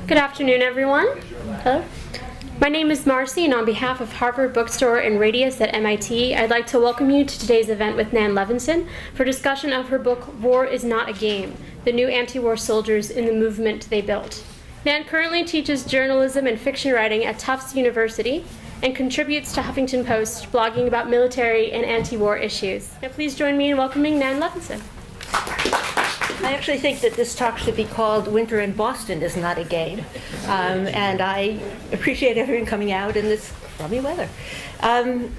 Good afternoon, everyone. Hello. My name is Marcy, and on behalf of Harvard Bookstore and Radius at MIT, I'd like to welcome you to today's event with Nan Levinson for discussion of her book, War is Not a Game, The New Anti-War Soldiers in the Movement They Built. Nan currently teaches journalism and fiction writing at Tufts University and contributes to Huffington Post, blogging about military and anti-war issues. Now please join me in welcoming Nan Levinson. I actually think that this talk should be called Winter in Boston is Not a Game. And I appreciate everyone coming out in this crummy weather. I'm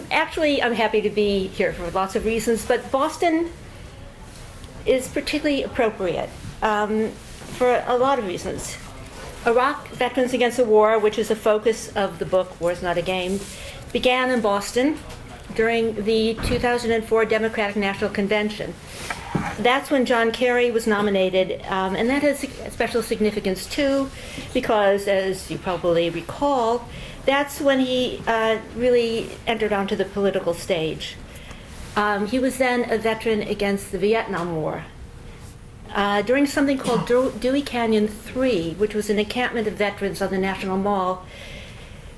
happy to be here for lots of reasons, but Boston is particularly appropriate for a lot of reasons. Iraq Veterans Against the War, which is the focus of the book, War is Not a Game, began in Boston during the 2004 Democratic National Convention. That's when John Kerry was nominated, and that has special significance too, because as you probably recall, that's when he really entered onto the political stage. He was then a veteran against the Vietnam War. During something called Dewey Canyon 3, which was an encampment of veterans on the National Mall,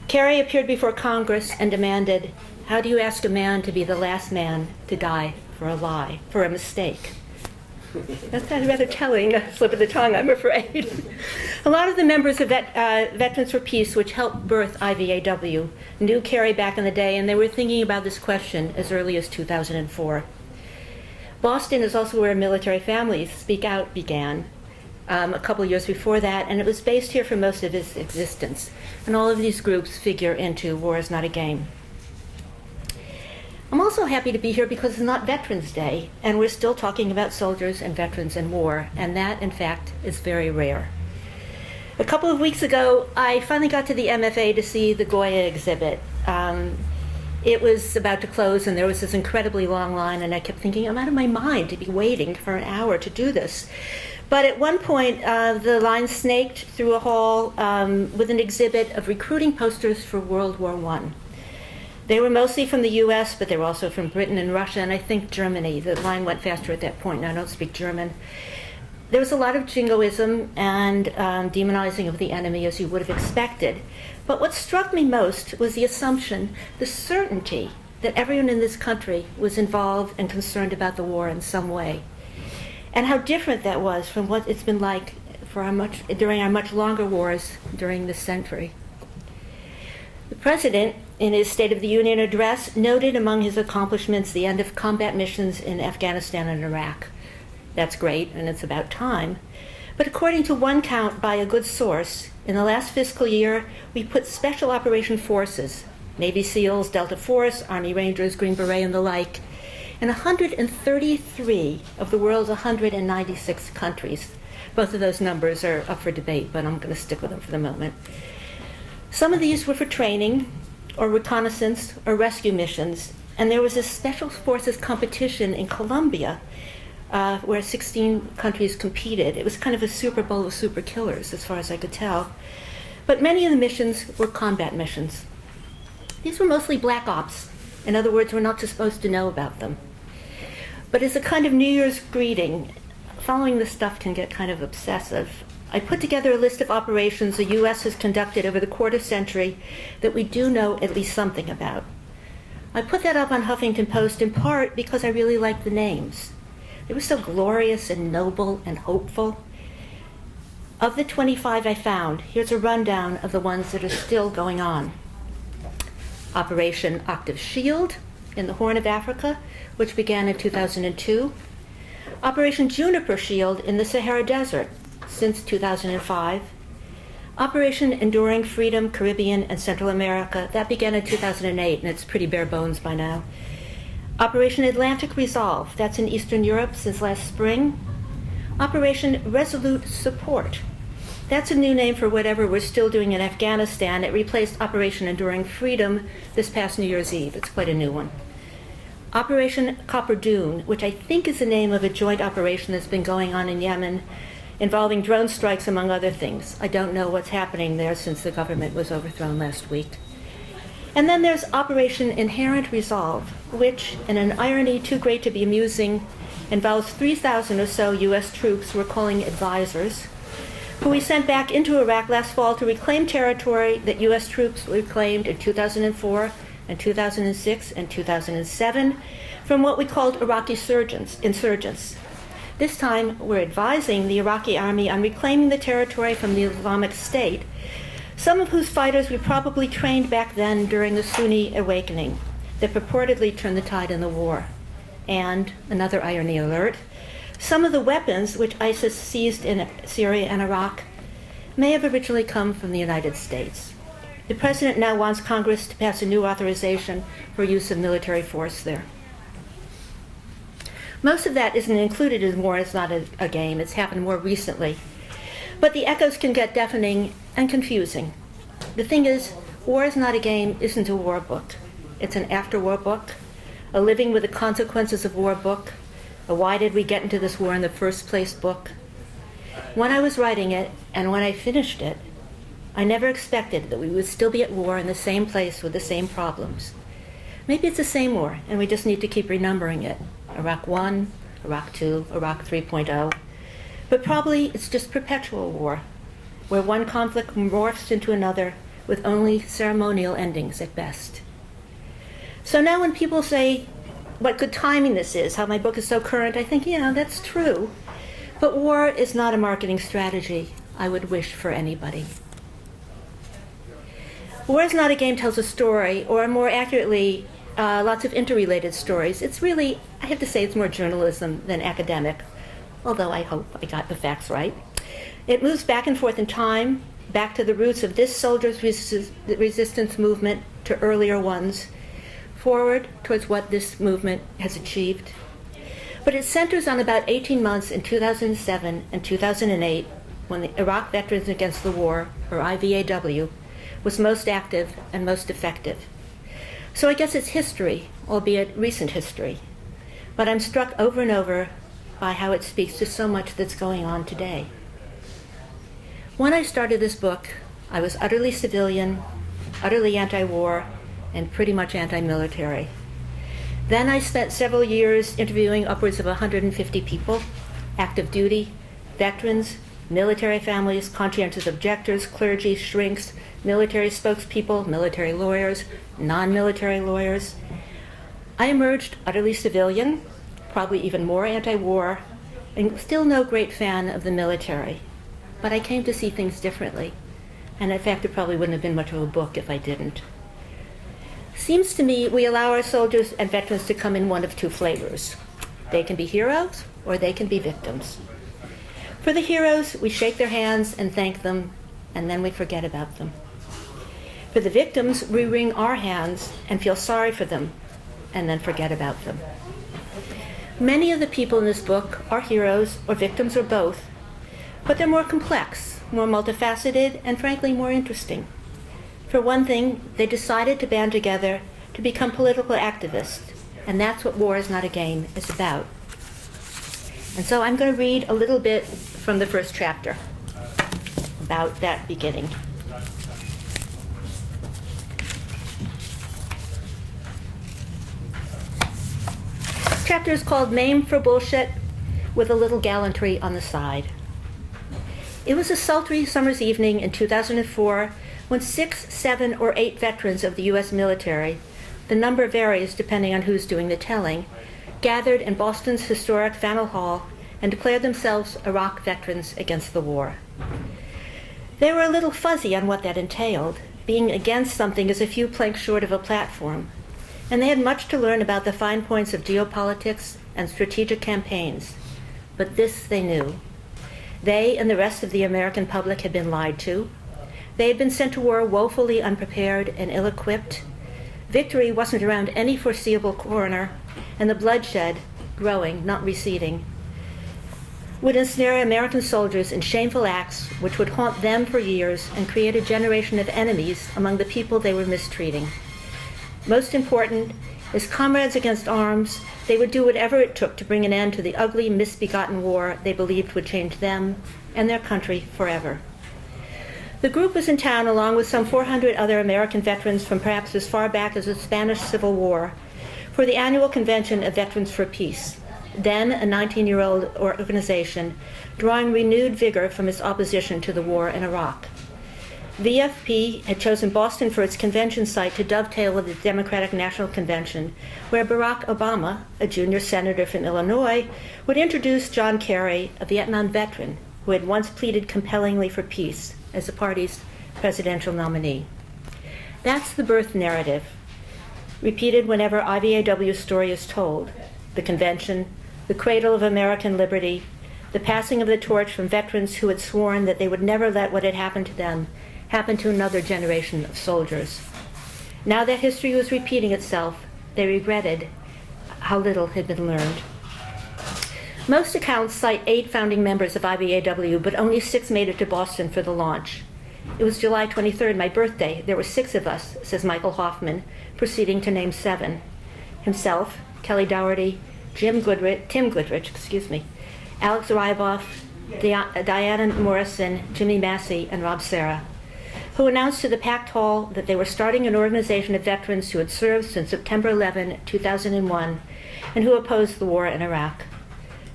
Kerry appeared before Congress and demanded, "How do you ask a man to be the last man to die for a lie, for a mistake?" That's kind of rather telling, a slip of the tongue, I'm afraid. A lot of the members of Veterans for Peace, which helped birth IVAW, knew Kerry back in the day, and they were thinking about this question as early as 2004. Boston is also where Military Families Speak Out began a couple years before that, and it was based here for most of its existence. And all of these groups figure into War is Not a Game. I'm also happy to be here because it's not Veterans Day, and we're still talking about soldiers and veterans and war, and that, in fact, is very rare. A couple of weeks ago, I finally got to the MFA to see the Goya Exhibit. It was about to close, and there was this incredibly long line, and I kept thinking, I'm out of my mind to be waiting for an hour to do this. But at one point, the line snaked through a hall with an exhibit of recruiting posters for World War I. They were mostly from the US, but they were also from Britain and Russia, and I think Germany. The line went faster at that point, and I don't speak German. There was a lot of jingoism and demonizing of the enemy, as you would have expected. But what struck me most was the assumption, the certainty, that everyone in this country was involved and concerned about the war in some way. And how different that was from what it's been like for during our much longer wars during this century. The President, in his State of the Union address, noted among his accomplishments the end of combat missions in Afghanistan and Iraq. That's great, and it's about time. But according to one count by a good source, in the last fiscal year, we put Special Operation Forces, Navy SEALs, Delta Force, Army Rangers, Green Beret, and the like, in 133 of the world's 196 countries. Both of those numbers are up for debate, but I'm going to stick with them for the moment. Some of these were for training, or reconnaissance, or rescue missions, and there was a Special Forces competition in Colombia where 16 countries competed. It was kind of a Super Bowl of super killers, as far as I could tell. But many of the missions were combat missions. These were mostly black ops. In other words, we're not supposed to know about them. But as a kind of New Year's greeting, following this stuff can get kind of obsessive. I put together a list of operations the U.S. has conducted over the quarter century that we do know at least something about. I put that up on Huffington Post in part because I really liked the names. They were so glorious and noble and hopeful. Of the 25 I found, here's a rundown of the ones that are still going on. Operation Octave Shield in the Horn of Africa, which began in 2002. Operation Juniper Shield in the Sahara Desert since 2005. Operation Enduring Freedom, Caribbean and Central America, that began in 2008, and it's pretty bare bones by now. Operation Atlantic Resolve, that's in Eastern Europe since last spring. Operation Resolute Support, that's a new name for whatever we're still doing in Afghanistan. It replaced Operation Enduring Freedom this past New Year's Eve. It's quite a new one. Operation Copper Dune, which I think is the name of a joint operation that's been going on in Yemen, involving drone strikes, among other things. I don't know what's happening there since the government was overthrown last week. And then there's Operation Inherent Resolve, which, in an irony too great to be amusing, involves 3,000 or so U.S. troops we're calling advisors, who we sent back into Iraq last fall to reclaim territory that U.S. troops reclaimed in 2004 and 2006 and 2007 from what we called Iraqi insurgents. This time, we're advising the Iraqi army on reclaiming the territory from the Islamic State, some of whose fighters we probably trained back then during the Sunni awakening that purportedly turned the tide in the war. And, another irony alert, some of the weapons which ISIS seized in Syria and Iraq may have originally come from the United States. The president now wants Congress to pass a new authorization for use of military force there. Most of that isn't included in War is Not a Game. It's happened more recently. But the echoes can get deafening and confusing. The thing is, War is Not a Game isn't a war book. It's an after-war book, a living with the consequences of war book, a why did we get into this war in the first place book. When I was writing it, and when I finished it, I never expected that we would still be at war in the same place with the same problems. Maybe it's the same war, and we just need to keep remembering it. Iraq 1, Iraq 2, Iraq 3.0. But probably it's just perpetual war, where one conflict morphs into another with only ceremonial endings at best. So now when people say, what good timing this is, how my book is so current, I think, yeah, that's true. But war is not a marketing strategy I would wish for anybody. War is Not a Game tells a story, or more accurately, lots of interrelated stories. It's really, I have to say, it's more journalism than academic, although I hope I got the facts right. It moves back and forth in time, back to the roots of this soldiers' resistance movement to earlier ones, forward towards what this movement has achieved. But it centers on about 18 months in 2007 and 2008 when the Iraq Veterans Against the War, or IVAW, was most active and most effective. So I guess it's history, albeit recent history. But I'm struck over and over by how it speaks to so much that's going on today. When I started this book, I was utterly civilian, utterly anti-war, and pretty much anti-military. Then I spent several years interviewing upwards of 150 people, active duty, veterans, military families, conscientious objectors, clergy, shrinks, military spokespeople, military lawyers, non-military lawyers. I emerged utterly civilian, probably even more anti-war, and still no great fan of the military. But I came to see things differently, and in fact it probably wouldn't have been much of a book if I didn't. Seems to me we allow our soldiers and veterans to come in one of two flavors. They can be heroes, or they can be victims. For the heroes, we shake their hands and thank them, and then we forget about them. For the victims, we wring our hands and feel sorry for them, and then forget about them. Many of the people in this book are heroes or victims or both, but they're more complex, more multifaceted, and frankly more interesting. For one thing, they decided to band together to become political activists, and that's what War is Not a Game is about. And so I'm going to read a little bit from the first chapter about that beginning. Chapter is called Name for Bullshit, with a little gallantry on the side. It was a sultry summer's evening in 2004 when 6, 7, or 8 veterans of the U.S. military, the number varies depending on who's doing the telling, gathered in Boston's historic Faneuil Hall and declared themselves Iraq Veterans Against the War. They were a little fuzzy on what that entailed. Being against something is a few planks short of a platform, and they had much to learn about the fine points of geopolitics and strategic campaigns. But this they knew. They and the rest of the American public had been lied to. They had been sent to war woefully unprepared and ill-equipped. Victory wasn't around any foreseeable corner, and the bloodshed, growing, not receding, would ensnare American soldiers in shameful acts which would haunt them for years and create a generation of enemies among the people they were mistreating. Most important, as comrades against arms, they would do whatever it took to bring an end to the ugly, misbegotten war they believed would change them and their country forever. The group was in town along with some 400 other American veterans from perhaps as far back as the Spanish Civil War for the annual convention of Veterans for Peace. then a 19-year-old organization, drawing renewed vigor from its opposition to the war in Iraq. VFP had chosen Boston for its convention site to dovetail with the Democratic National Convention, where Barack Obama, a junior senator from Illinois, would introduce John Kerry, a Vietnam veteran who had once pleaded compellingly for peace, as the party's presidential nominee. That's the birth narrative, repeated whenever IVAW's story is told. The convention, the cradle of American liberty, the passing of the torch from veterans who had sworn that they would never let what had happened to them happen to another generation of soldiers. Now that history was repeating itself, they regretted how little had been learned. Most accounts cite 8 founding members of IVAW, but only 6 made it to Boston for the launch. It was July 23rd, my birthday. There were 6 of us, says Michael Hoffman, proceeding to name 7. Himself, Kelly Dougherty, Tim Goodrich, Alex Ryboff, Diana Morrison, Jimmy Massey, and Rob Serra, who announced to the packed hall that they were starting an organization of veterans who had served since September 11, 2001, and who opposed the war in Iraq.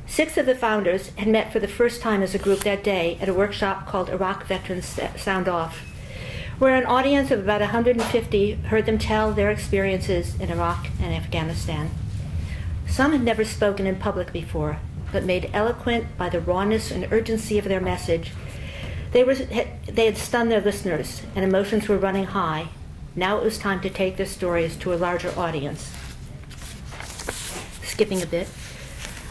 6 of the founders had met for the first time as a group that day at a workshop called Iraq Veterans Sound Off, where an audience of about 150 heard them tell their experiences in Iraq and Afghanistan. Some had never spoken in public before, but made eloquent by the rawness and urgency of their message. They had stunned their listeners, and emotions were running high. Now it was time to take their stories to a larger audience. Skipping a bit.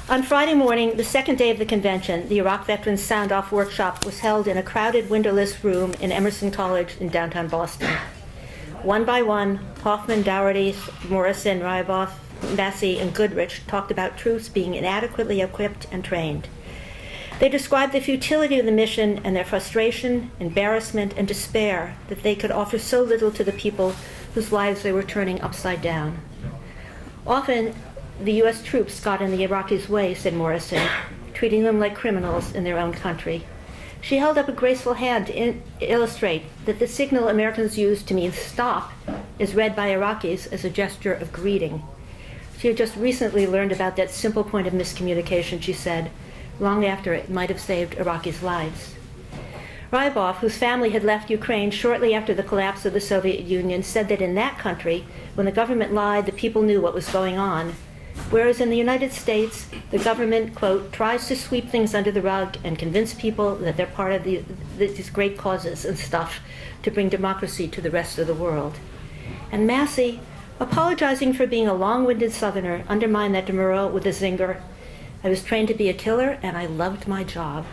On Friday morning, the second day of the convention, the Iraq Veterans Sound-Off workshop was held in a crowded, windowless room in Emerson College in downtown Boston. One by one, Hoffman, Dougherty, Morrison, Ryboff, Massey, and Goodrich talked about troops being inadequately equipped and trained. They described the futility of the mission and their frustration, embarrassment, and despair that they could offer so little to the people whose lives they were turning upside down. Often, the U.S. troops got in the Iraqis' way, said Morrison, treating them like criminals in their own country. She held up a graceful hand to illustrate that the signal Americans used to mean stop is read by Iraqis as a gesture of greeting. She had just recently learned about that simple point of miscommunication, she said, long after it might have saved Iraqis' lives. Ryboff, whose family had left Ukraine shortly after the collapse of the Soviet Union, said that in that country, when the government lied, the people knew what was going on, whereas in the United States, the government, quote, tries to sweep things under the rug and convince people that they're part of these great causes and stuff to bring democracy to the rest of the world. And Massey, apologizing for being a long-winded Southerner, undermined that demurral with a zinger. I was trained to be a killer, and I loved my job.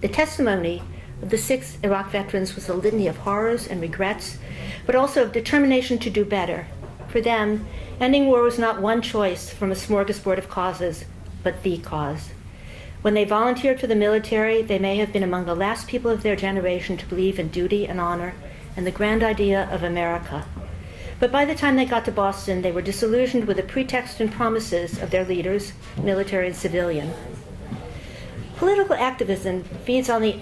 The testimony of the 6 Iraq veterans was a litany of horrors and regrets, but also of determination to do better. For them, ending war was not one choice from a smorgasbord of causes, but the cause. When they volunteered for the military, they may have been among the last people of their generation to believe in duty and honor and the grand idea of America. But by the time they got to Boston, they were disillusioned with the pretext and promises of their leaders, military and civilian. Political activism feeds on the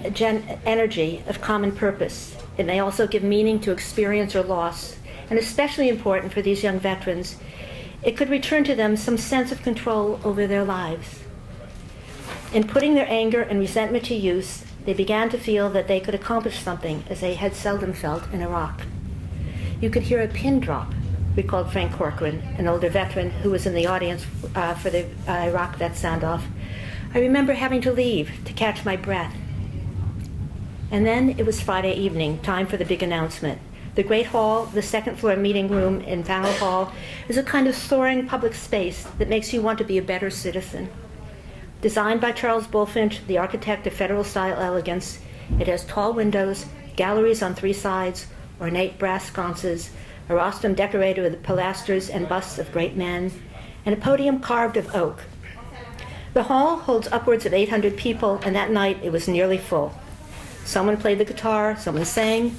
energy of common purpose. It may also give meaning to experience or loss, and especially important for these young veterans, it could return to them some sense of control over their lives. In putting their anger and resentment to use, they began to feel that they could accomplish something as they had seldom felt in Iraq. You could hear a pin drop, recalled Frank Corcoran, an older veteran who was in the audience for the Iraq Vet Sound-Off. I remember having to leave to catch my breath. And then it was Friday evening, time for the big announcement. The Great Hall, the second-floor meeting room in Faneuil Hall, is a kind of soaring public space that makes you want to be a better citizen. Designed by Charles Bulfinch, the architect of Federal-style elegance, it has tall windows, galleries on 3 sides, ornate brass sconces, a rostrum decorated with pilasters and busts of great men, and a podium carved of oak. The hall holds upwards of 800 people, and that night it was nearly full. Someone played the guitar, someone sang.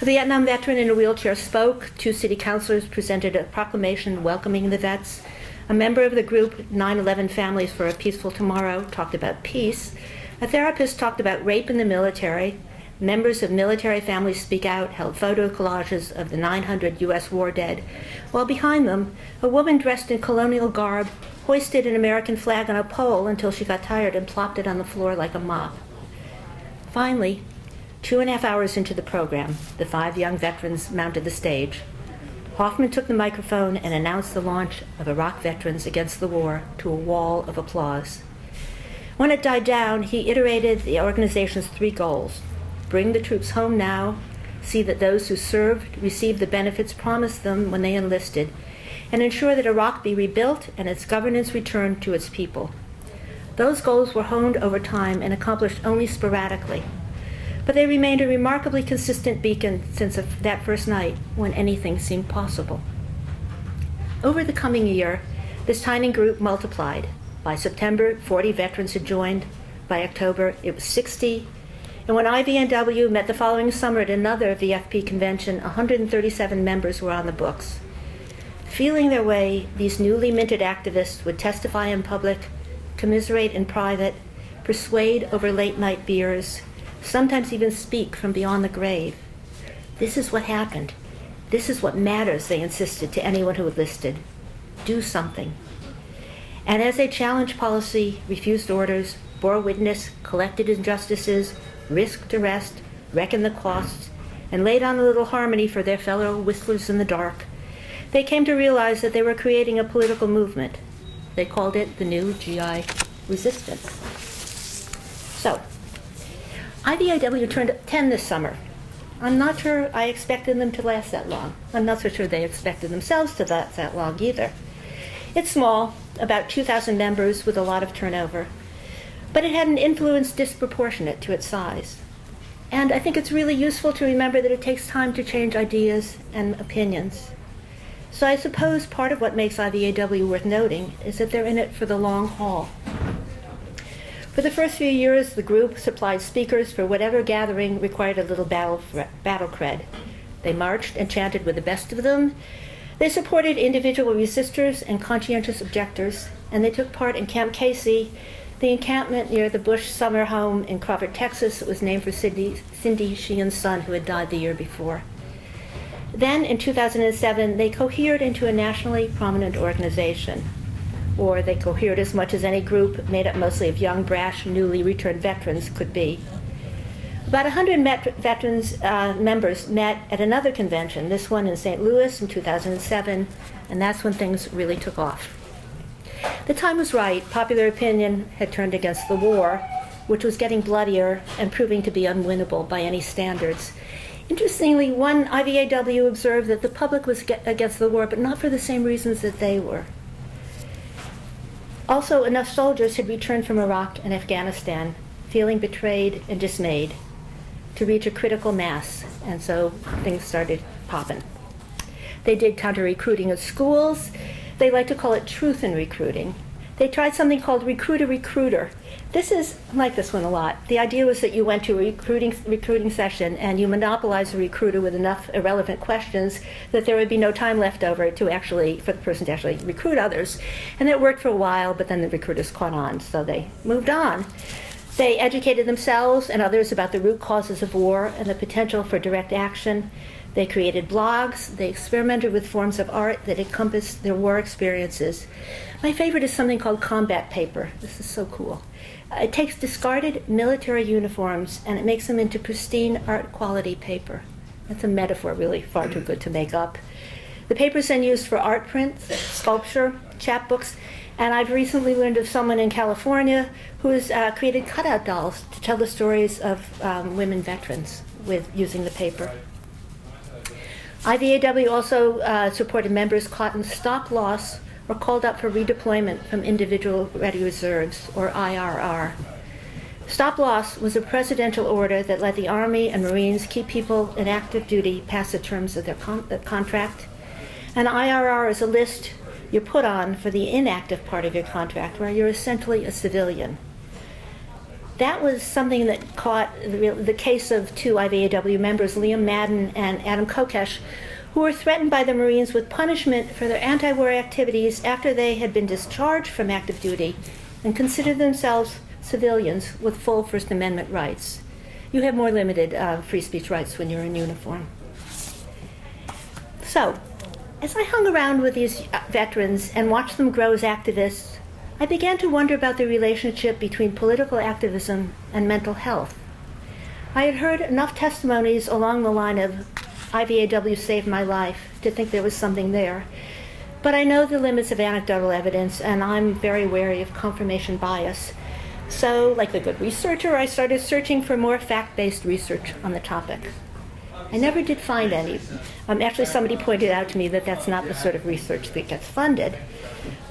A Vietnam veteran in a wheelchair spoke. 2 city councilors presented a proclamation welcoming the vets. A member of the group 9/11 Families for a Peaceful Tomorrow talked about peace. A therapist talked about rape in the military. Members of Military Families Speak Out held photo collages of the 900 U.S. war dead, while behind them, a woman dressed in colonial garb hoisted an American flag on a pole until she got tired and plopped it on the floor like a mop. Finally, 2.5 hours into the program, the 5 young veterans mounted the stage. Hoffman took the microphone and announced the launch of Iraq Veterans Against the War to a wall of applause. When it died down, he iterated the organization's 3 goals: bring the troops home now, see that those who served receive the benefits promised them when they enlisted, and ensure that Iraq be rebuilt and its governance returned to its people. Those goals were honed over time and accomplished only sporadically, but they remained a remarkably consistent beacon since that first night when anything seemed possible. Over the coming year, this tiny group multiplied. By September, 40 veterans had joined. By October, it was 60. And when IVNW met the following summer at another VFP convention, 137 members were on the books. Feeling their way, these newly minted activists would testify in public, commiserate in private, persuade over late-night beers, sometimes even speak from beyond the grave. This is what happened. This is what matters, they insisted to anyone who enlisted. Do something. And as they challenged policy, refused orders, bore witness, collected injustices, risked arrest, reckoned the costs, and laid on a little harmony for their fellow whistlers in the dark, they came to realize that they were creating a political movement. They called it the New GI Resistance. So, IVIW turned 10 this summer. I'm not sure I expected them to last that long. I'm not so sure they expected themselves to last that long either. It's small, about 2,000 members with a lot of turnover, but it had an influence disproportionate to its size. And I think it's really useful to remember that it takes time to change ideas and opinions. So I suppose part of what makes IVAW worth noting is that they're in it for the long haul. For the first few years, the group supplied speakers for whatever gathering required a little battle cred. They marched and chanted with the best of them. They supported individual resistors and conscientious objectors, and they took part in Camp Casey, the encampment near the Bush summer home in Crawford, Texas, that was named for Cindy Sheehan's son, who had died the year before. Then, in 2007, they cohered into a nationally prominent organization, or they cohered as much as any group made up mostly of young, brash, newly returned veterans could be. About 100 veterans members met at another convention, this one in St. Louis in 2007, and that's when things really took off. The time was right. Popular opinion had turned against the war, which was getting bloodier and proving to be unwinnable by any standards. Interestingly, one IVAW observed that the public was against the war, but not for the same reasons that they were. Also, enough soldiers had returned from Iraq and Afghanistan, feeling betrayed and dismayed, to reach a critical mass, and so things started popping. They did counter-recruiting at schools. They like to call it truth in recruiting. They tried something called recruiter-recruiter. I like this one a lot. The idea was that you went to a recruiting session and you monopolized the recruiter with enough irrelevant questions that there would be no time left over for the person to actually recruit others. And it worked for a while, but then the recruiters caught on, so they moved on. They educated themselves and others about the root causes of war and the potential for direct action. They created blogs. They experimented with forms of art that encompassed their war experiences. My favorite is something called combat paper. This is so cool. It takes discarded military uniforms and it makes them into pristine art quality paper. That's a metaphor really far too good to make up. The paper is then used for art prints, sculpture, chapbooks, and I've recently learned of someone in California who has created cutout dolls to tell the stories of women veterans using the paper. IVAW also supported members caught in stop loss or called up for redeployment from Individual Ready Reserves, or IRR. Stop loss was a presidential order that let the Army and Marines keep people in active duty past the terms of their contract. And IRR is a list you're put on for the inactive part of your contract, where you're essentially a civilian. That was something that caught the case of 2 IVAW members, Liam Madden and Adam Kokesh, who were threatened by the Marines with punishment for their anti-war activities after they had been discharged from active duty and considered themselves civilians with full First Amendment rights. You have more limited free speech rights when you're in uniform. So, as I hung around with these veterans and watched them grow as activists, I began to wonder about the relationship between political activism and mental health. I had heard enough testimonies along the line of IVAW saved my life to think there was something there, but I know the limits of anecdotal evidence, and I'm very wary of confirmation bias. So, like a good researcher, I started searching for more fact-based research on the topic. I never did find any. Actually, somebody pointed out to me that that's not the sort of research that gets funded.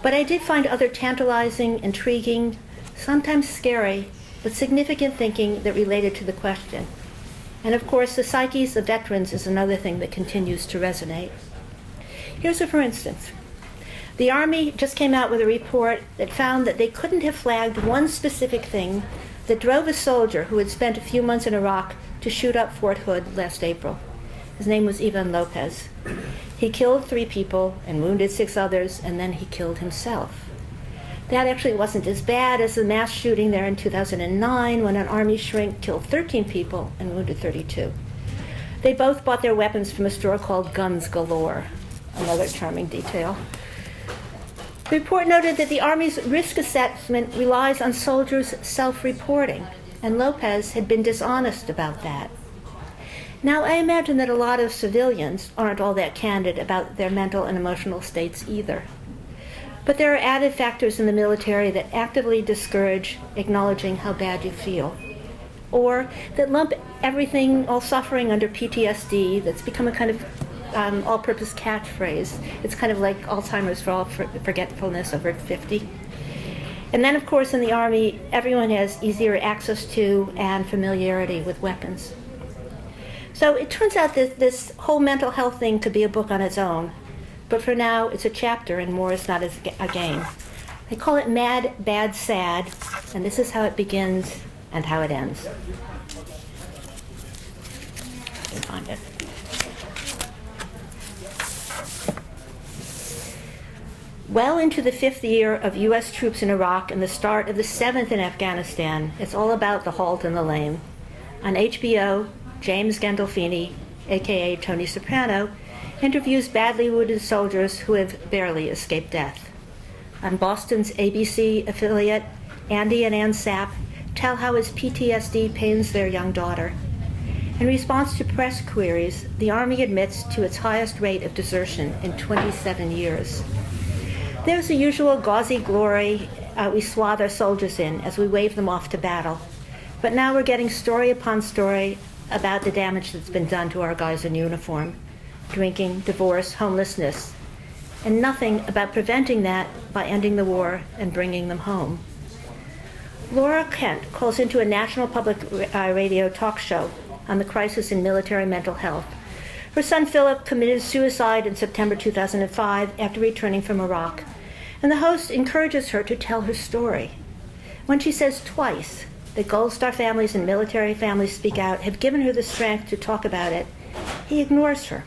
But I did find other tantalizing, intriguing, sometimes scary, but significant thinking that related to the question. And of course, the Psyches of Veterans is another thing that continues to resonate. Here's a for instance. The Army just came out with a report that found that they couldn't have flagged one specific thing that drove a soldier who had spent a few months in Iraq to shoot up Fort Hood last April. His name was Lopez. He killed 3 people and wounded 6 others, and then he killed himself. That actually wasn't as bad as the mass shooting there in 2009 when an Army shrink killed 13 people and wounded 32. They both bought their weapons from a store called Guns Galore, another charming detail. The report noted that the Army's risk assessment relies on soldiers' self-reporting, and Lopez had been dishonest about that. Now, I imagine that a lot of civilians aren't all that candid about their mental and emotional states either. But there are added factors in the military that actively discourage acknowledging how bad you feel, or that lump everything, all suffering, under PTSD. That's become a kind of all-purpose catchphrase. It's kind of like Alzheimer's for all forgetfulness over 50. And then, of course, in the Army, everyone has easier access to and familiarity with weapons. So it turns out that this whole mental health thing could be a book on its own. But for now, it's a chapter, and more is not a game. They call it Mad, Bad, Sad, and this is how it begins and how it ends. Let me find it. Well into the 5th year of U.S. troops in Iraq and the start of the 7th in Afghanistan, it's all about the halt and the lame. On HBO, James Gandolfini, a.k.a. Tony Soprano, interviews badly wounded soldiers who have barely escaped death. On Boston's ABC affiliate, Andy and Ann Sapp tell how his PTSD pains their young daughter. In response to press queries, the Army admits to its highest rate of desertion in 27 years. There's the usual gauzy glory we swathe our soldiers in as we wave them off to battle. But now we're getting story upon story about the damage that's been done to our guys in uniform. Drinking, divorce, homelessness, and nothing about preventing that by ending the war and bringing them home. Laura Kent calls into a national public radio talk show on the crisis in military mental health. Her son Philip committed suicide in September 2005 after returning from Iraq, and the host encourages her to tell her story. When she says twice that Gold Star families and military families speak out have given her the strength to talk about it, he ignores her.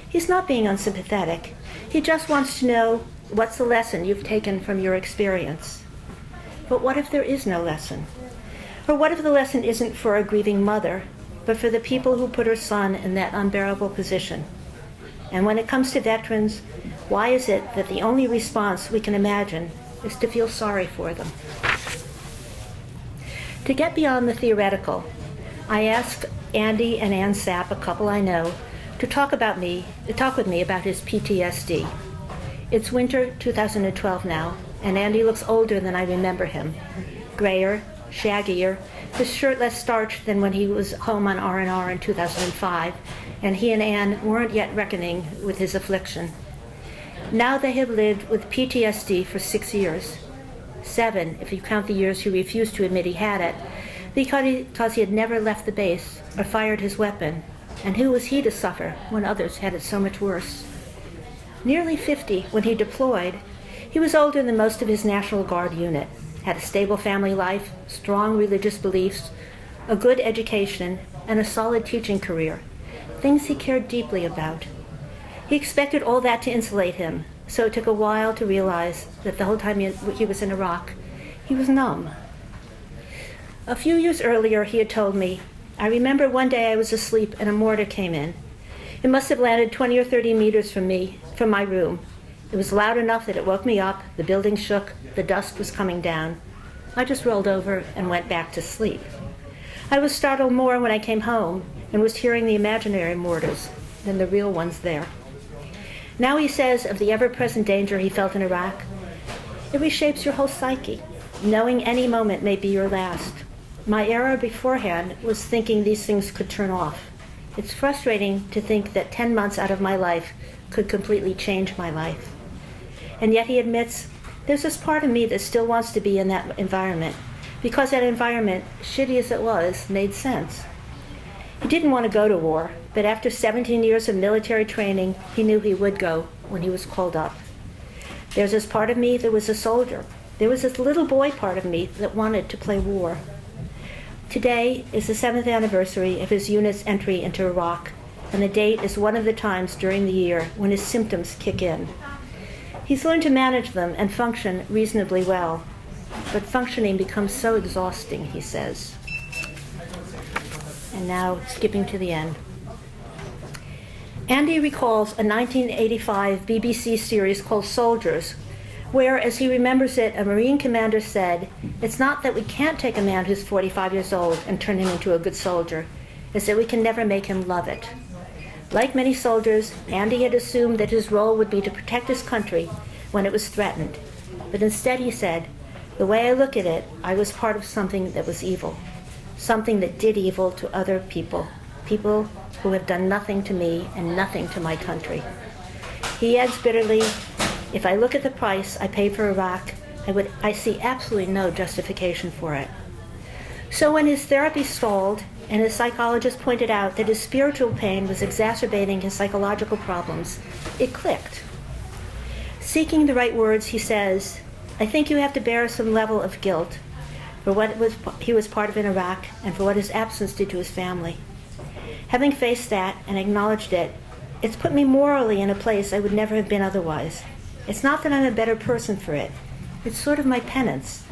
He's not being unsympathetic. He just wants to know, what's the lesson you've taken from your experience? But what if there is no lesson? Or what if the lesson isn't for a grieving mother, but for the people who put her son in that unbearable position? And when it comes to veterans, why is it that the only response we can imagine is to feel sorry for them? To get beyond the theoretical, I asked Andy and Ann Sapp, a couple I know, to talk with me about his PTSD. It's winter 2012 now, and Andy looks older than I remember him. Grayer, shaggier, his shirt less starched than when he was home on R&R in 2005, and he and Ann weren't yet reckoning with his affliction. Now they have lived with PTSD for 6 years. 7, if you count the years he refused to admit he had it, because he had never left the base or fired his weapon. And who was he to suffer when others had it so much worse? Nearly 50 when he deployed, he was older than most of his National Guard unit, had a stable family life, strong religious beliefs, a good education, and a solid teaching career, things he cared deeply about. He expected all that to insulate him, so it took a while to realize that the whole time he was in Iraq, he was numb. A few years earlier, he had told me, I remember one day I was asleep and a mortar came in. It must have landed 20 or 30 meters from my room. It was loud enough that it woke me up, the building shook, the dust was coming down. I just rolled over and went back to sleep. I was startled more when I came home and was hearing the imaginary mortars than the real ones there. Now he says of the ever-present danger he felt in Iraq, it reshapes your whole psyche, knowing any moment may be your last. My error beforehand was thinking these things could turn off. It's frustrating to think that 10 months out of my life could completely change my life. And yet he admits, there's this part of me that still wants to be in that environment, because that environment, shitty as it was, made sense. He didn't want to go to war, but after 17 years of military training, he knew he would go when he was called up. There's this part of me that was a soldier. There was this little boy part of me that wanted to play war. Today is the 7th anniversary of his unit's entry into Iraq, and the date is one of the times during the year when his symptoms kick in. He's learned to manage them and function reasonably well, but functioning becomes so exhausting, he says. And now, skipping to the end. Andy recalls a 1985 BBC series called Soldiers, where, as he remembers it, a Marine commander said, "It's not that we can't take a man who's 45 years old and turn him into a good soldier, it's that we can never make him love it." Like many soldiers, Andy had assumed that his role would be to protect his country when it was threatened. But instead, he said, "The way I look at it, I was part of something that was evil, something that did evil to other people, people who have done nothing to me and nothing to my country." He adds bitterly, "If I look at the price I paid for Iraq, I see absolutely no justification for it." So when his therapy stalled, and his psychologist pointed out that his spiritual pain was exacerbating his psychological problems, it clicked. Seeking the right words, he says, "I think you have to bear some level of guilt for what he was part of in Iraq and for what his absence did to his family. Having faced that and acknowledged it, it's put me morally in a place I would never have been otherwise. It's not that I'm a better person for it. It's sort of my penance."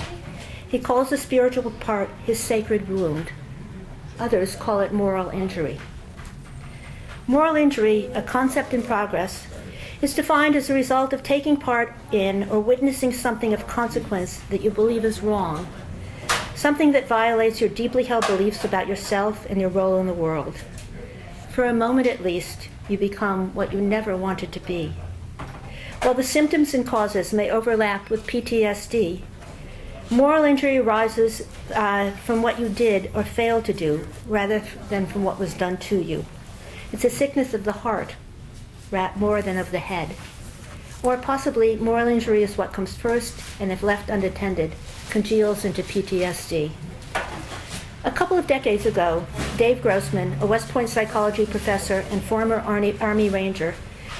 He calls the spiritual part his sacred wound. Others call it moral injury. Moral injury, a concept in progress, is defined as a result of taking part in or witnessing something of consequence that you believe is wrong, something that violates your deeply held beliefs about yourself and your role in the world. For a moment at least, you become what you never wanted to be. While the symptoms and causes may overlap with PTSD, moral injury arises from what you did or failed to do rather than from what was done to you. It's a sickness of the heart more than of the head. Or possibly moral injury is what comes first and, if left unattended, congeals into PTSD. A couple of decades ago, Dave Grossman, a West Point psychology professor and former Army Ranger,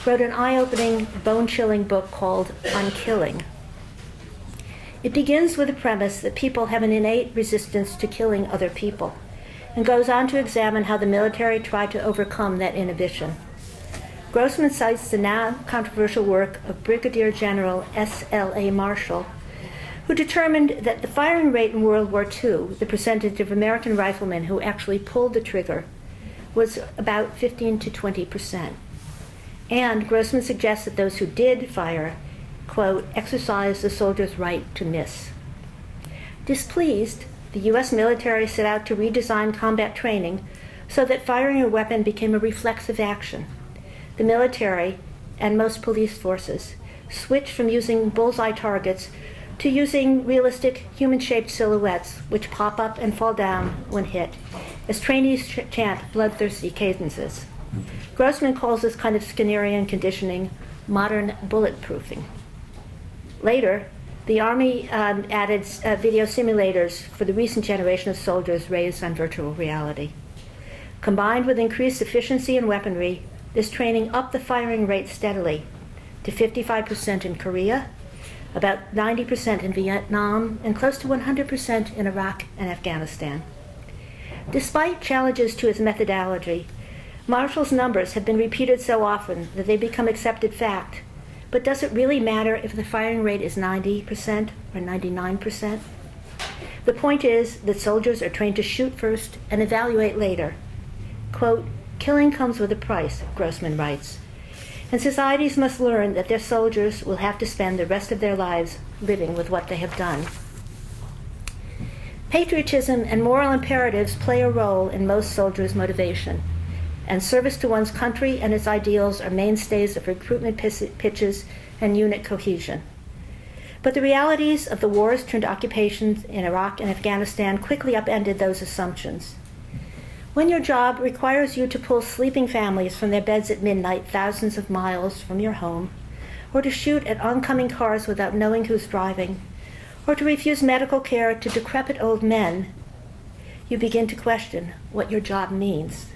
wrote an eye-opening, bone-chilling book called On Killing. It begins with the premise that people have an innate resistance to killing other people, and goes on to examine how the military tried to overcome that inhibition. Grossman cites the now controversial work of Brigadier General S.L.A. Marshall, who determined that the firing rate in World War II, the percentage of American riflemen who actually pulled the trigger, was about 15 to 20%. And Grossman suggests that those who did fire, quote, exercised the soldier's right to miss. Displeased, the U.S. military set out to redesign combat training so that firing a weapon became a reflexive action. The military, and most police forces, switched from using bullseye targets to using realistic human-shaped silhouettes which pop up and fall down when hit, as trainees chant bloodthirsty cadences. Grossman calls this kind of Skinnerian conditioning modern bulletproofing. Later, the Army added video simulators for the recent generation of soldiers raised on virtual reality. Combined with increased efficiency in weaponry, this training upped the firing rate steadily to 55% in Korea, about 90% in Vietnam, and close to 100% in Iraq and Afghanistan. Despite challenges to his methodology, Marshall's numbers have been repeated so often that they become accepted fact. But does it really matter if the firing rate is 90% or 99%? The point is that soldiers are trained to shoot first and evaluate later. Quote, "Killing comes with a price," Grossman writes. And societies must learn that their soldiers will have to spend the rest of their lives living with what they have done. Patriotism and moral imperatives play a role in most soldiers' motivation, and service to one's country and its ideals are mainstays of recruitment pitches and unit cohesion. But the realities of the wars turned occupations in Iraq and Afghanistan quickly upended those assumptions. When your job requires you to pull sleeping families from their beds at midnight thousands of miles from your home, or to shoot at oncoming cars without knowing who's driving, or to refuse medical care to decrepit old men, you begin to question what your job means.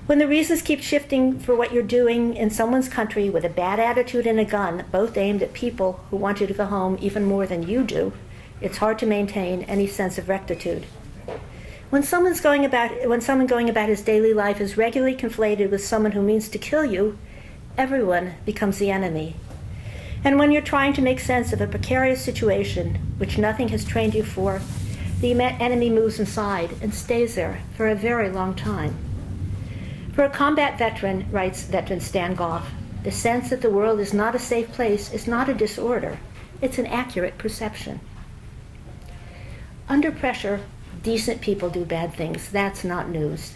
When the reasons keep shifting for what you're doing in someone's country with a bad attitude and a gun, both aimed at people who want you to go home even more than you do, it's hard to maintain any sense of rectitude. When someone going about his daily life is regularly conflated with someone who means to kill you, everyone becomes the enemy. And when you're trying to make sense of a precarious situation which nothing has trained you for, the enemy moves inside and stays there for a very long time. For a combat veteran, writes veteran Stan Goff, the sense that the world is not a safe place is not a disorder, it's an accurate perception. Under pressure, decent people do bad things, that's not news.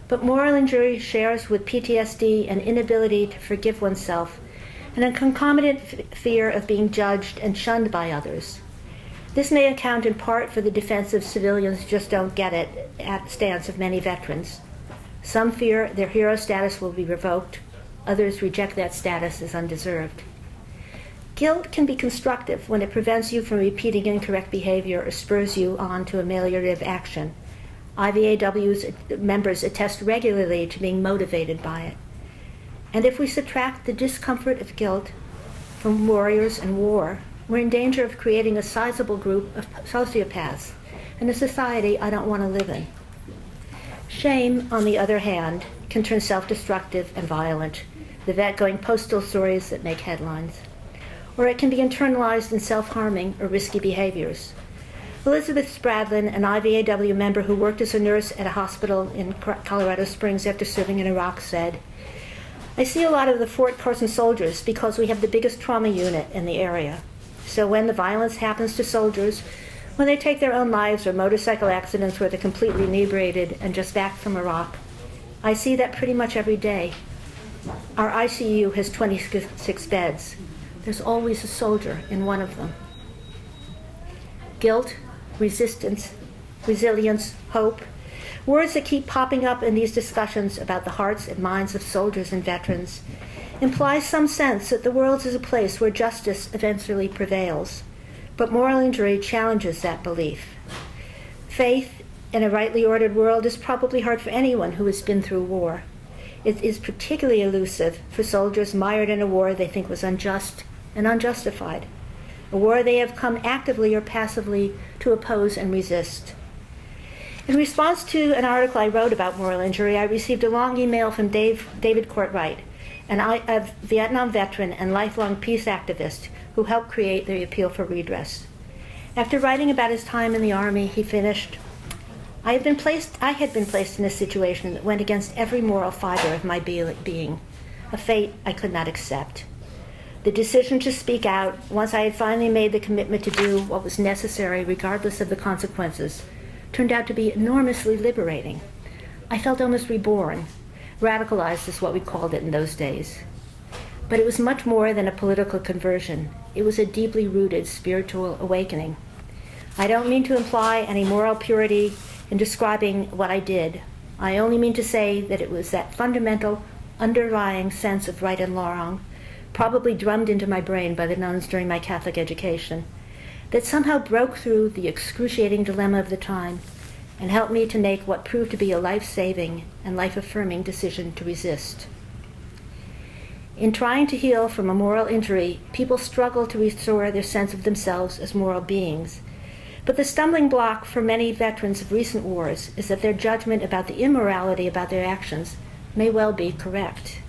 But moral injury shares with PTSD an inability to forgive oneself and a concomitant fear of being judged and shunned by others. This may account in part for the defensive civilians just don't get it stance of many veterans. Some fear their hero status will be revoked, others reject that status as undeserved. Guilt can be constructive when it prevents you from repeating incorrect behavior or spurs you on to ameliorative action. IVAW's members attest regularly to being motivated by it. And if we subtract the discomfort of guilt from warriors and war, we're in danger of creating a sizable group of sociopaths and a society I don't want to live in. Shame, on the other hand, can turn self-destructive and violent, the vet going postal stories that make headlines. Or it can be internalized in self-harming or risky behaviors. Elizabeth Spradlin, an IVAW member who worked as a nurse at a hospital in Colorado Springs after serving in Iraq, said, "I see a lot of the Fort Carson soldiers because we have the biggest trauma unit in the area. So when the violence happens to soldiers, when they take their own lives or motorcycle accidents where they're completely inebriated and just back from Iraq, I see that pretty much every day. Our ICU has 26 beds. There's always a soldier in one of them." Guilt, resistance, resilience, hope, words that keep popping up in these discussions about the hearts and minds of soldiers and veterans, imply some sense that the world is a place where justice eventually prevails. But moral injury challenges that belief. Faith in a rightly ordered world is probably hard for anyone who has been through war. It is particularly elusive for soldiers mired in a war they think was unjust and unjustified, a war they have come actively or passively to oppose and resist. In response to an article I wrote about moral injury, I received a long email from David Courtwright, a Vietnam veteran and lifelong peace activist who helped create the appeal for redress. After writing about his time in the Army, he finished, I had been placed in a situation that went against every moral fiber of my being, a fate I could not accept. The decision to speak out, once I had finally made the commitment to do what was necessary regardless of the consequences, turned out to be enormously liberating. I felt almost reborn. Radicalized is what we called it in those days. But it was much more than a political conversion. It was a deeply rooted spiritual awakening. I don't mean to imply any moral purity in describing what I did. I only mean to say that it was that fundamental, underlying sense of right and wrong, probably drummed into my brain by the nuns during my Catholic education, that somehow broke through the excruciating dilemma of the time and helped me to make what proved to be a life-saving and life-affirming decision to resist. In trying to heal from a moral injury, people struggle to restore their sense of themselves as moral beings. But the stumbling block for many veterans of recent wars is that their judgment about the immorality about their actions may well be correct.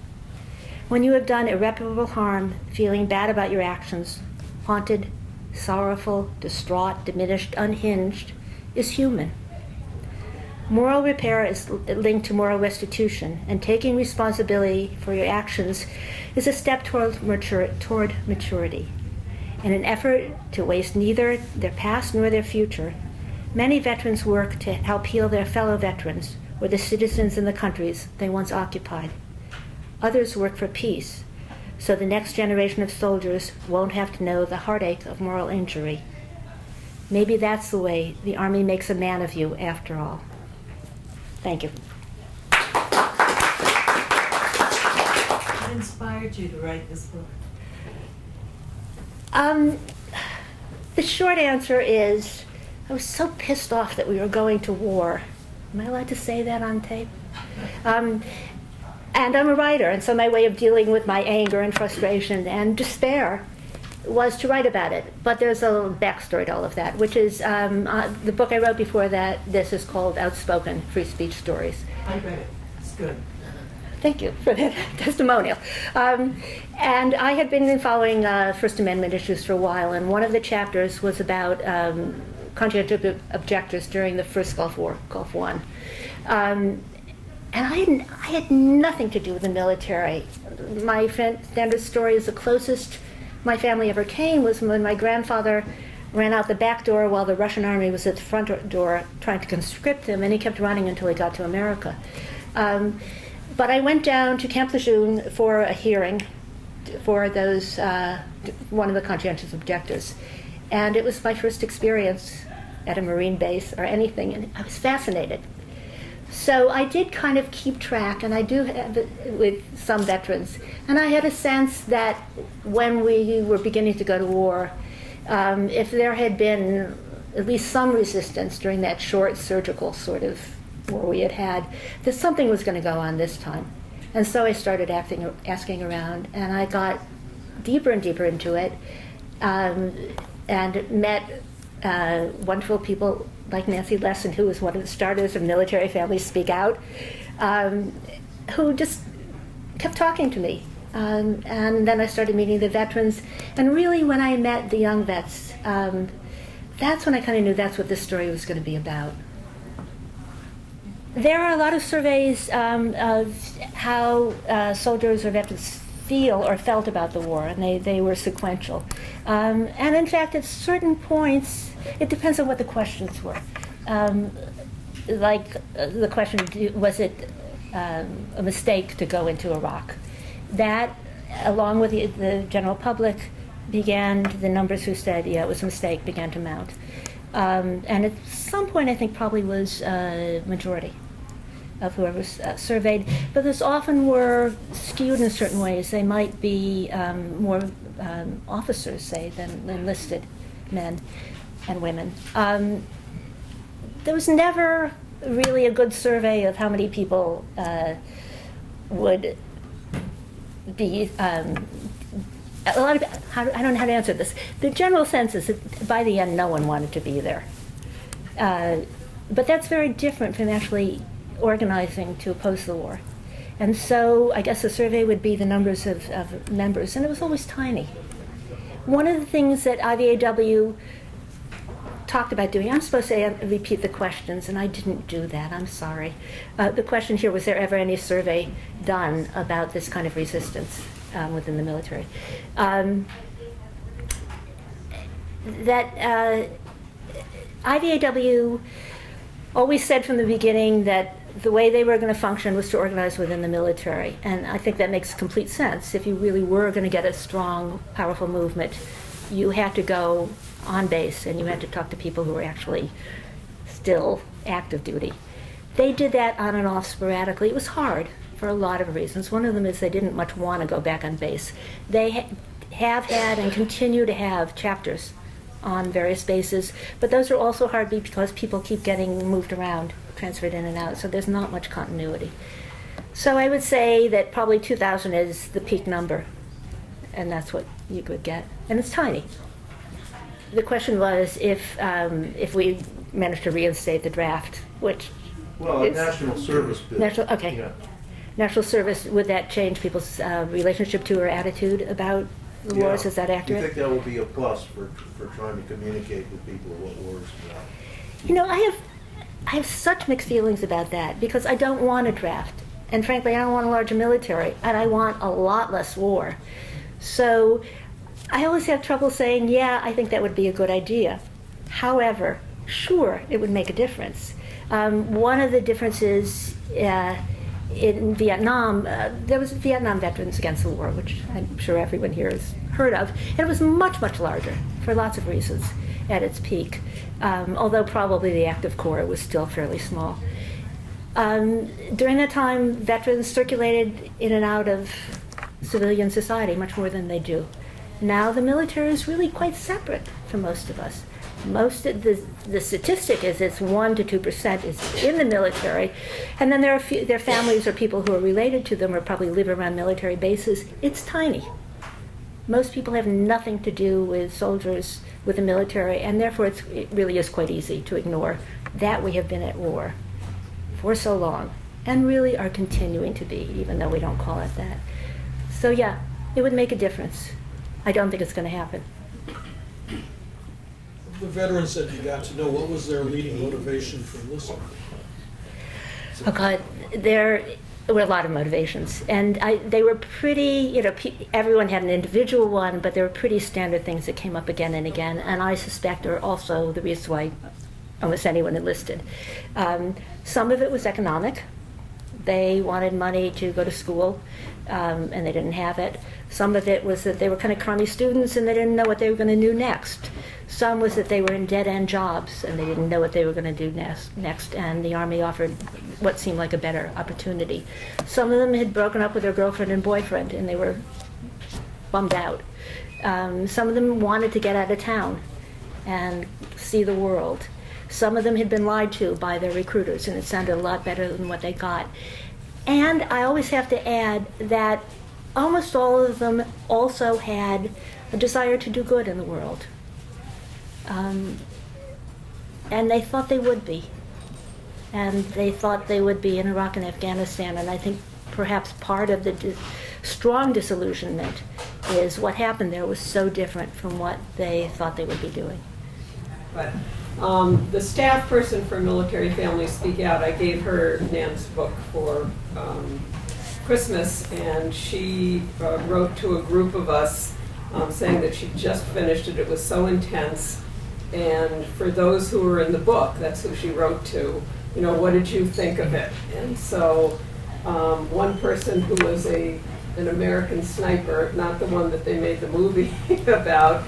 When you have done irreparable harm, feeling bad about your actions, haunted, sorrowful, distraught, diminished, unhinged, is human. Moral repair is linked to moral restitution, and taking responsibility for your actions is a step toward maturity. In an effort to waste neither their past nor their future, many veterans work to help heal their fellow veterans or the citizens in the countries they once occupied. Others work for peace, so the next generation of soldiers won't have to know the heartache of moral injury. Maybe that's the way the Army makes a man of you after all. Thank you. What inspired you to write this book? The short answer is I was so pissed off that we were going to war. Am I allowed to say that on tape? And I'm a writer, and so my way of dealing with my anger and frustration and despair was to write about it. But there's a little backstory to all of that, which is the book I wrote before that. This is called Outspoken Free Speech Stories. I read it. It's good. Thank you for that testimonial. And I had been following First Amendment issues for a while, and one of the chapters was about conscientious objectors during the first Gulf War, Gulf One. And I had nothing to do with the military. My standard story is the closest my family ever came was when my grandfather ran out the back door while the Russian army was at the front door trying to conscript him, and he kept running until he got to America. But I went down to Camp Lejeune for a hearing for those, one of the conscientious objectors. And it was my first experience at a Marine base or anything, and I was fascinated. So I did kind of keep track, and I do have it with some veterans. And I had a sense that when we were beginning to go to war, if there had been at least some resistance during that short surgical sort of war we had had, that something was going to go on this time. And so I started asking around, and I got deeper and deeper into it, and met wonderful people like Nancy Lesson, who was one of the starters of Military Families Speak Out, who just kept talking to me. And then I started meeting the veterans. And really, when I met the young vets, that's when I kind of knew that's what this story was going to be about. There are a lot of surveys of how soldiers or veterans feel or felt about the war, and they were sequential. And in fact, at certain points, it depends on what the questions were. Like the question, was it a mistake to go into Iraq? That, along with the general public, the numbers who said, yeah, it was a mistake, began to mount. And at some point, I think probably was a majority of whoever was surveyed, but this often were skewed in certain ways. They might be more officers, say, than enlisted men and women. There was never really a good survey of how many people would be. A lot of, I don't know how to answer this. The general sense is that by the end, no one wanted to be there. But that's very different from actually organizing to oppose the war. And so I guess the survey would be the numbers of members, and it was always tiny. One of the things that IVAW talked about doing, I'm supposed to repeat the questions, and I didn't do that, I'm sorry. The question here, was there ever any survey done about this kind of resistance within the military? IVAW always said from the beginning that the way they were going to function was to organize within the military. And I think that makes complete sense. If you really were going to get a strong, powerful movement, you had to go on base and you had to talk to people who were actually still active duty. They did that on and off sporadically. It was hard for a lot of reasons. One of them is they didn't much want to go back on base. They have had and continue to have chapters on various bases, but those are also hard because people keep getting moved around, transferred in and out, so there's not much continuity. So I would say that probably 2,000 is the peak number, and that's what you could get, and it's tiny. The question was if we managed to reinstate the draft, which well, a national service bill. Okay. Yeah. National service, would that change people's relationship to or attitude about the wars? Is that accurate? Do you think that will be a plus for trying to communicate with people what war is about? You know, I I have such mixed feelings about that because I don't want a draft. And frankly, I don't want a larger military, and I want a lot less war. So I always have trouble saying, yeah, I think that would be a good idea. However, sure, it would make a difference. One of the differences in Vietnam, there was Vietnam Veterans Against the War, which I'm sure everyone here has heard of, and it was much, much larger for lots of reasons at its peak, although probably the active corps was still fairly small. During that time, veterans circulated in and out of civilian society much more than they do. Now the military is really quite separate from most of us. Most of the statistic is it's 1% to 2% is in the military, and then there are their families or people who are related to them or probably live around military bases. It's tiny. Most people have nothing to do with soldiers, with the military, and therefore it really is quite easy to ignore that we have been at war for so long, and really are continuing to be, even though we don't call it that. So yeah, it would make a difference. I don't think it's going to happen. The veterans that you got to know, what was their leading motivation for enlisting? Oh God, there were a lot of motivations, and they were pretty, everyone had an individual one, but there were pretty standard things that came up again and again, and I suspect are also the reason why almost anyone enlisted. Some of it was economic. They wanted money to go to school, and they didn't have it. Some of it was that they were kind of crummy students and they didn't know what they were going to do next. Some was that they were in dead-end jobs and they didn't know what they were going to do next, and the Army offered what seemed like a better opportunity. Some of them had broken up with their girlfriend and boyfriend and they were bummed out. Some of them wanted to get out of town and see the world. Some of them had been lied to by their recruiters, and it sounded a lot better than what they got. And I always have to add that almost all of them also had a desire to do good in the world. And they thought they would be. And they thought they would be in Iraq and Afghanistan. And I think perhaps part of the strong disillusionment is what happened there was so different from what they thought they would be doing. But the staff person for Military Families Speak Out, I gave her Nan's book for Christmas, and she wrote to a group of us saying that she just finished it. It was so intense. And for those who were in the book, that's who she wrote to, what did you think of it? And so one person who was an American sniper, not the one that they made the movie about,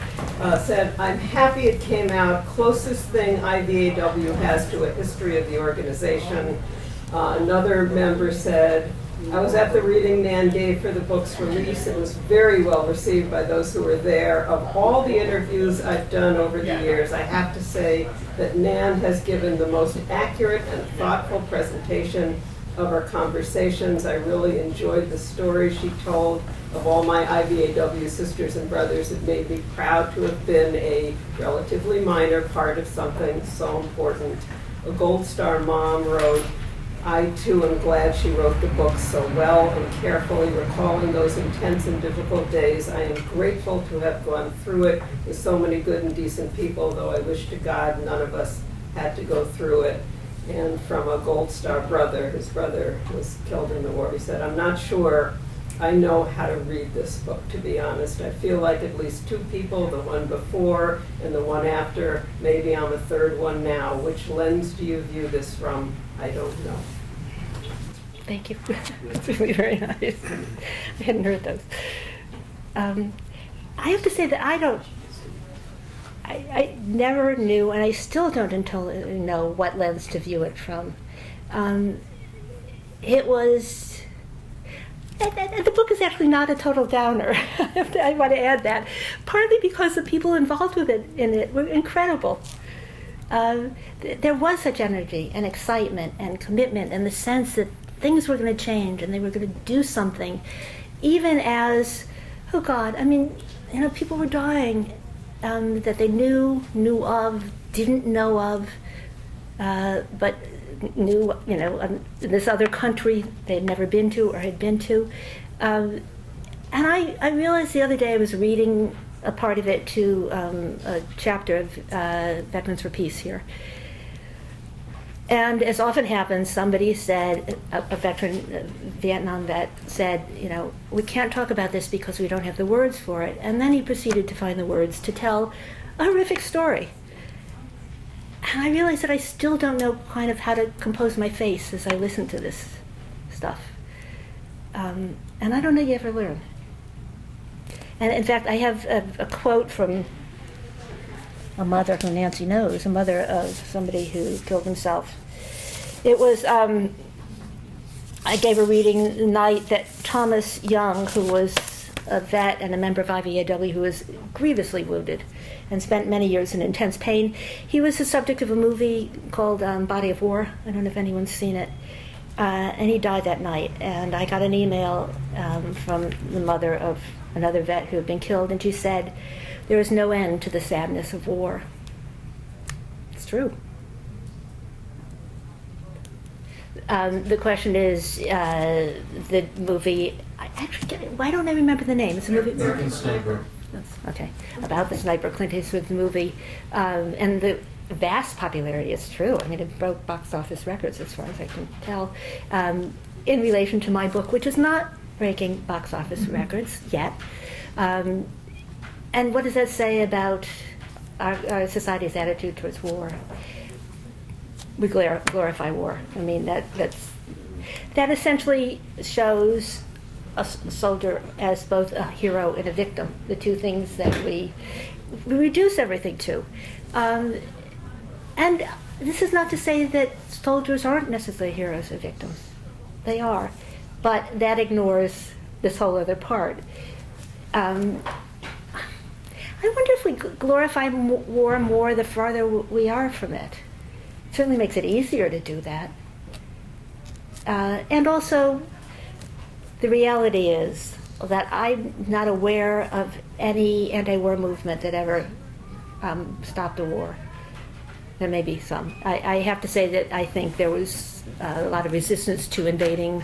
said, "I'm happy it came out, closest thing IVAW has to a history of the organization." Another member said, "I was at the reading Nan gave for the book's release. It was very well received by those who were there. Of all the interviews I've done over the years, I have to say that Nan has given the most accurate and thoughtful presentation of our conversations. I really enjoyed the stories she told of all my IVAW sisters and brothers. It made me proud to have been a relatively minor part of something so important." A Gold Star mom wrote, "I too am glad she wrote the book so well and carefully, recalling those intense and difficult days. I am grateful to have gone through it with so many good and decent people, though I wish to God none of us had to go through it." And from a Gold Star brother, his brother was killed in the war, he said, "I'm not sure I know how to read this book, to be honest. I feel like at least two people, the one before and the one after, maybe I'm a third one now. Which lens do you view this from? I don't know." Thank you. That's really very nice. I hadn't heard those. I have to say that I never knew, and I still don't until know what lens to view it from. It was, and the book is actually not a total downer. I want to add that, partly because the people involved with it in it were incredible. There was such energy and excitement and commitment and the sense that things were going to change and they were going to do something, even as, oh God, people were dying that they knew of, didn't know of, but knew, this other country they had never been to or had been to. And I realized the other day I was reading a part of it to a chapter of Veterans for Peace here. And as often happens, somebody said, a veteran, a Vietnam vet, said, we can't talk about this because we don't have the words for it. And then he proceeded to find the words to tell a horrific story. And I realized that I still don't know kind of how to compose my face as I listen to this stuff. And I don't know you ever learn. And in fact, I have a quote from a mother who Nancy knows, a mother of somebody who killed himself. It was, I gave a reading the night that Thomas Young, who was a vet and a member of IVAW who was grievously wounded and spent many years in intense pain, he was the subject of a movie called Body of War. I don't know if anyone's seen it. And he died that night. And I got an email from the mother of another vet who had been killed, and she said, there is no end to the sadness of war. It's true. The question is, the movie, why don't I remember the name? It's a movie. American Sniper. Okay, about the sniper, Clint Eastwood's movie, and the vast popularity is true. I mean, it broke box office records as far as I can tell, in relation to my book, which is not breaking box office records yet. And what does that say about our society's attitude towards war? We glorify war. I mean, that essentially shows a soldier as both a hero and a victim, the two things that we reduce everything to. And this is not to say that soldiers aren't necessarily heroes or victims. They are. But that ignores this whole other part. I wonder if we glorify war more the farther we are from it. It certainly makes it easier to do that. And also, the reality is that I'm not aware of any anti-war movement that ever stopped a war. There may be some. I have to say that I think there was a lot of resistance to invading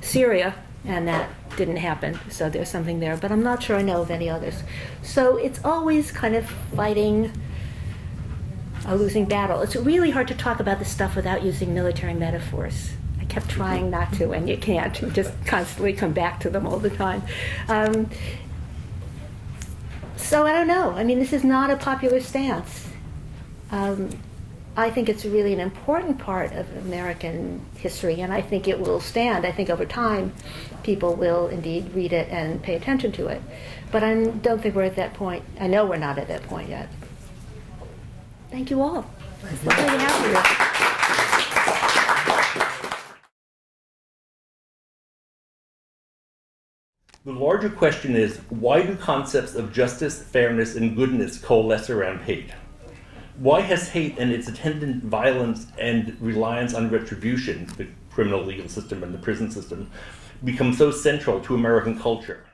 Syria, and that didn't happen, so there's something there. But I'm not sure I know of any others. So it's always kind of fighting a losing battle. It's really hard to talk about this stuff without using military metaphors. I kept trying not to, and you can't. You just constantly come back to them all the time. So I don't know. I mean, this is not a popular stance. I think it's really an important part of American history, and I think it will stand. I think over time, people will indeed read it and pay attention to it. But I don't think we're at that point. I know we're not at that point yet. Thank you all. It's lovely to have you. The larger question is, why do concepts of justice, fairness, and goodness coalesce around hate? Why has hate and its attendant violence and reliance on retribution, the criminal legal system and the prison system, become so central to American culture?